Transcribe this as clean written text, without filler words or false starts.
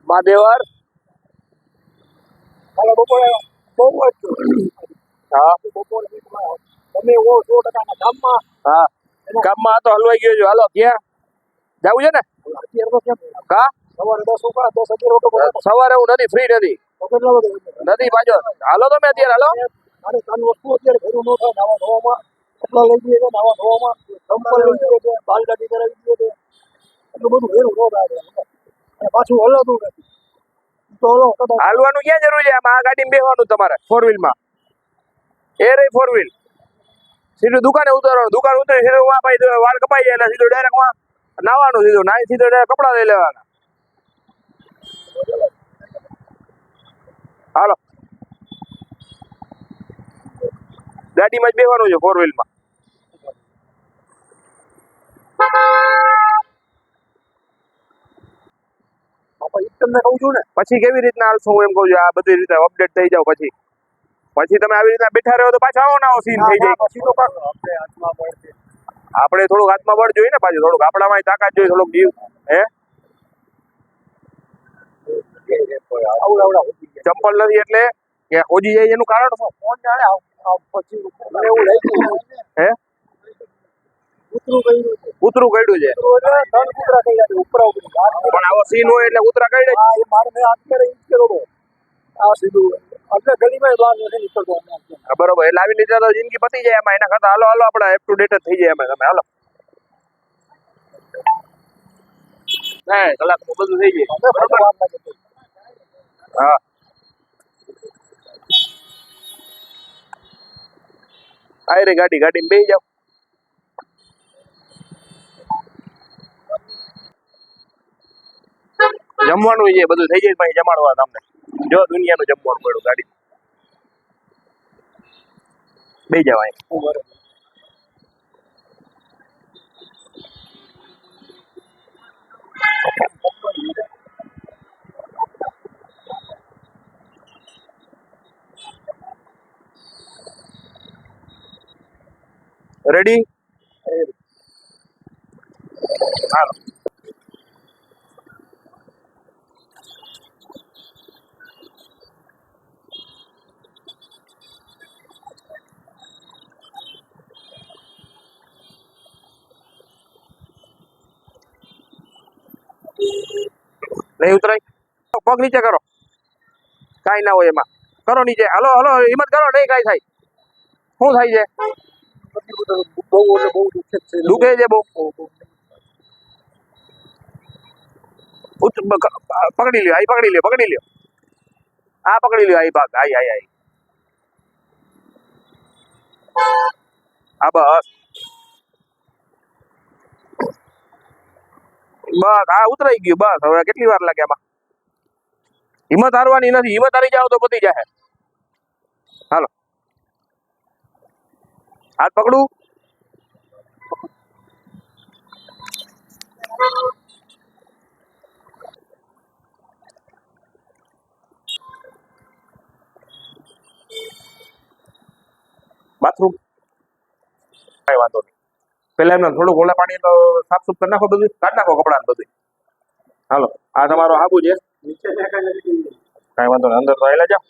મહાદેવર બપોરે બહુ જ હા બપોરે તમે 100% ગામમાં હા ગામમાં તો હલવાઈ ગયો છો. હાલો ક્યાં જવું છે ને? કા સવારે 10 ઉપર 10-11 સવારે હું નથી, ફ્રી નથી પાછો. હાલો તમે અત્યારે હાલો. મારે કાન વસ્તુ અત્યારે ભેરું ન થાય. નાવા ધોવામાં એટલા લઈ જઈએ છે, નાવા ધોવામાં ચંપલ લઈ જઈએ છે, બાલદાટી કરાવી દઈએ છે, એટલું બધું ભેરું ન થાય અને પાછું હલાતું નથી. તો હલો કદાચ હાલવાનું ક્યાં જરૂર છે? આમાં આ ગાડીમાં બેસવાનું તમારે 4 વ્હીલમાં. એ રહી 4 વ્હીલ. સીધું દુકાને ઉતરવાનું, દુકાન ઉતરી સીધું વાં ભાઈ વાળ કપાઈ જાય એટલે સીધું ડાયરેક્ટ વાં નાવાનું, સીધું નાઈ સીધું ડાયરેક્ટ કપડાં લઈ લેવાના. હાલો ગાડીમાં જ બેસવાનું છે 4 વ્હીલમાં. તમને કહું છું ને પછી કેવી રીતના હાલશો? હું એમ કહું છું આ બધી રીતે અપડેટ થઈ જાવ પછી તમે આવી રીતના બેઠા રહો તો પાછા આવો ના સીન થઈ જાય. પછી તો આપણે હાથમાં પડશે. આપણે થોડુંક હાથમાં બળ જોઈએ ને, પાછું થોડુંક આપણામાં તાકાત જોઈએ, થોડુંક જીવ હે. ચંપલ નથી એટલે કે ઓજી જાય એનું કારણ શું? ફોન જાણે પછી મને એવું લાગ્યું હે કૂતરું કર્યું છે. કૂતરું કર્યું છે. ત્રણ કૂતરા કર્યા છે ઉપરા ઉપર. પણ આવો સીન હોય એટલે કૂતરા કરડે જ. હા એ મારે મેં અત્યારે ઈ કર્યો આ સીધું એટલે ગલીમાં બહાર નથી નીકળતો. બરોબર, એટલે આવી રીતે તો જિંદગી પતી જાય એમાં. એના કરતા હાલો આપણે અપ ટુ ડેટ જ થઈ જાય એમાં. તમે હાલો હા કલાકમાં બધું થઈ જાય. હા આ રે ગાડીમાં બેસી જાવ. જમવાનું છે બધું થઈ જાય પછી જમાડવા તમને. જો દુનિયાનું જમવાનું પડ્યું ગાડી બે જવાય. રેડી હાલો નહીં ઉતરાય. પગ નીચે કરો, કાંઈ ના હોય એમાં. કરો નીચે. હાલો હિંમત કરો, નહીં કાંઈ થાય. શું થાય છે? બહુ દુખે છે બહુ. પકડી લ્યો, આ પકડી લ્યો. આ પકડી લ્યો, આ ભાગ આઈ. હા બસ આ ઉતરાઈ ગયું. બસ હવે કેટલી વાર લાગે આમાં? હિંમત હારવાની નથી. હિંમત હારી જાવ તો પતી જાય. હાલો હાથ પકડું. બાથરૂમ કઈ વાંધો નહીં. પેલા એમને થોડુંક ઓલા પાણી તો સાફ સુફ કરી નાખો, બધું કાઢી નાખો કપડા બધું. હાલો આ તમારો હાબુ છે. નીચે કઈ વાંધો નહીં, અંદર તો આવેલા જાઓ.